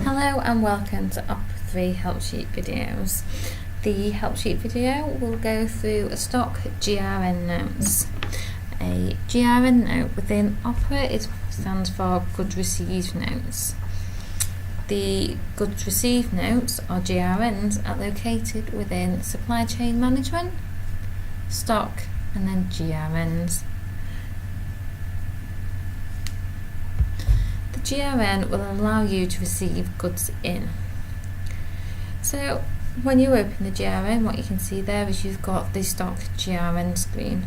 Hello and welcome to Opera 3 help sheet videos. The help sheet video will go through a stock GRN notes. A GRN note within Opera stands for Goods Received Notes. The Goods Received Notes, or GRNs, are located within Supply Chain Management, Stock, and then GRNs. GRN will allow you to receive goods in. So when you open the GRN, what you can see there is you've got the stock GRN screen.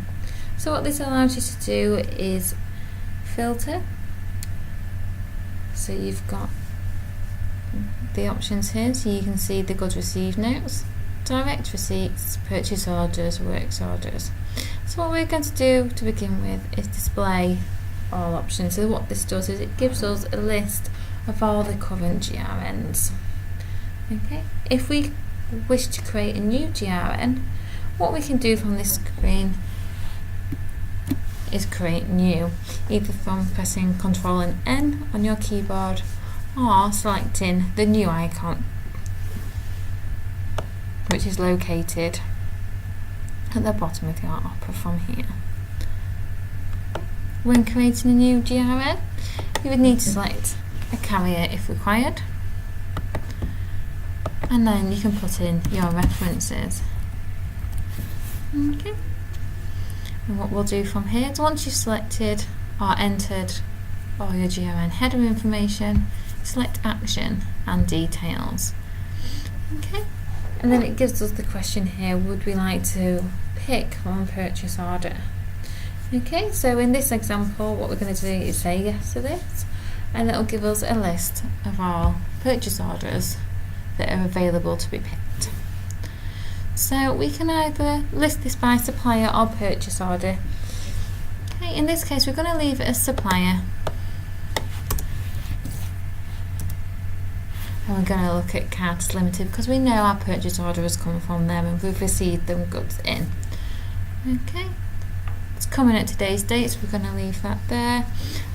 So what this allows you to do is filter. So you've got the options here, so you can see the goods received notes, direct receipts, purchase orders, works orders. So what we're going to do to begin with is display all options. So what this does is it gives us a list of all the current GRNs. Okay, if we wish to create a new GRN, what we can do from this screen is create new, either from pressing Ctrl and N on your keyboard or selecting the new icon, which is located at the bottom of your Opera from here. When creating a new GRN, you would need to select a carrier if required, and then you can put in your references. Okay. And what we'll do from here is once you've selected or entered all your GRN header information, select action and details. Okay. And then it gives us the question here, would we like to pick one purchase order? Okay, so in this example, what we're going to do is say yes to this, and it'll give us a list of all purchase orders that are available to be picked. So we can either list this by supplier or purchase order. Okay, in this case, we're going to leave it as supplier. And we're going to look at Carters Limited because we know our purchase order has come from them and we've received them goods in. Okay. It's coming at today's date, so we're going to leave that there,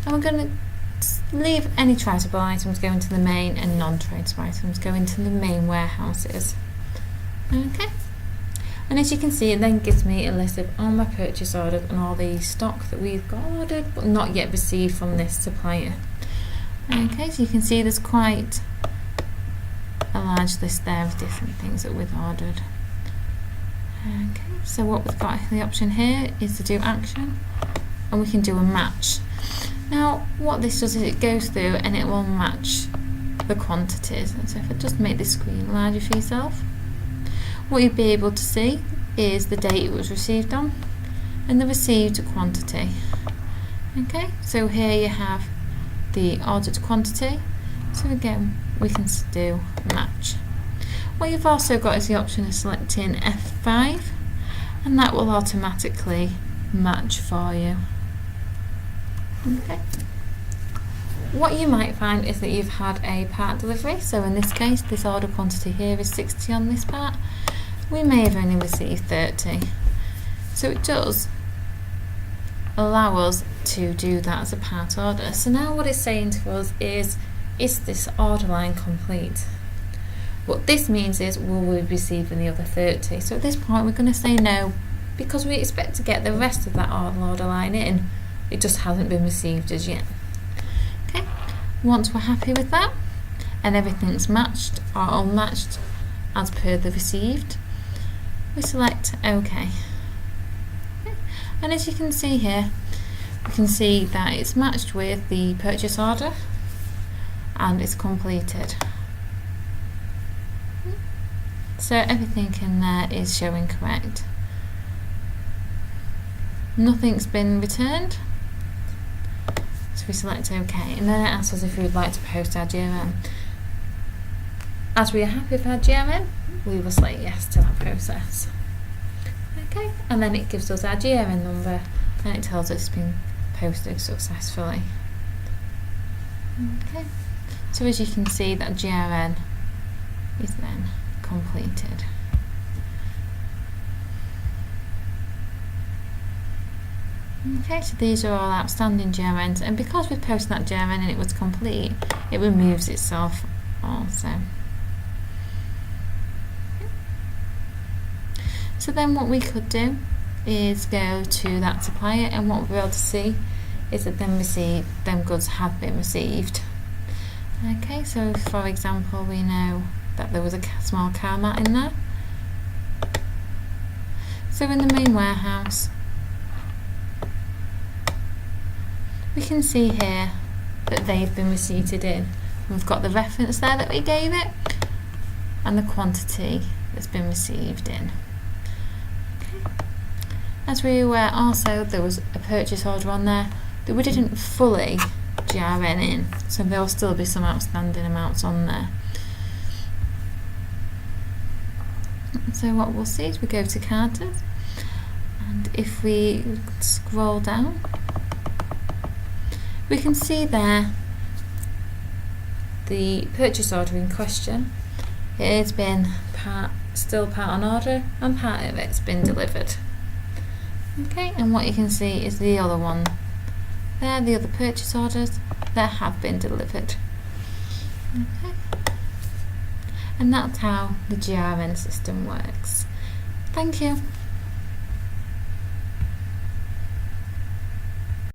and we're going to leave any tradable items going to the main and non-tradable items going to the main warehouses. Okay, and as you can see, it then gives me a list of all my purchase orders and all the stock that we've got ordered but not yet received from this supplier. Okay, so you can see there's quite a large list there of different things that we've ordered. Okay, so what we've got, the option here is to do action, and we can do a match. Now what this does is it goes through and it will match the quantities. And so if I just make this screen larger for yourself, what you'll be able to see is the date it was received on and the received quantity. Okay, so here you have the ordered quantity, so again we can do match. What you've also got is the option of selecting F5, and that will automatically match for you. Okay. What you might find is that you've had a part delivery, so in this case this order quantity here is 60 on this part. We may have only received 30. So it does allow us to do that as a part order. So now what it's saying to us is this order line complete? What this means is, will we be receiving the other 30? So at this point we're going to say no, because we expect to get the rest of that order line in. It just hasn't been received as yet. Okay. Once we're happy with that and everything's matched or unmatched as per the received, we select OK. Okay. And as you can see here, we can see that it's matched with the purchase order and it's completed. So everything in there is showing correct. Nothing's been returned, so we select OK, and then it asks us if we would like to post our GRN. As we are happy with our GRN, we will select yes to that process. Okay, and then it gives us our GRN number and it tells us it's been posted successfully. Okay, so as you can see, that GRN is then completed. Okay, so these are all outstanding GRNs, and because we've posted that GRN and it was complete, it removes itself also. So then what we could do is go to that supplier, and what we'll be able to see is that them goods have been received. Okay, so for example, we know that there was a small car mat in there. So in the main warehouse, we can see here that they've been receipted in. We've got the reference there that we gave it and the quantity that's been received in. Okay. As we were aware also, there was a purchase order on there that we didn't fully GRN in, so there will still be some outstanding amounts on there. So what we'll see is we go to Carters, and if we scroll down, we can see there the purchase order in question. It has been still part on order, and part of it's been delivered. Okay, and what you can see is the other one there, the other purchase orders that have been delivered. Okay, and that's how the GRN system works. Thank you.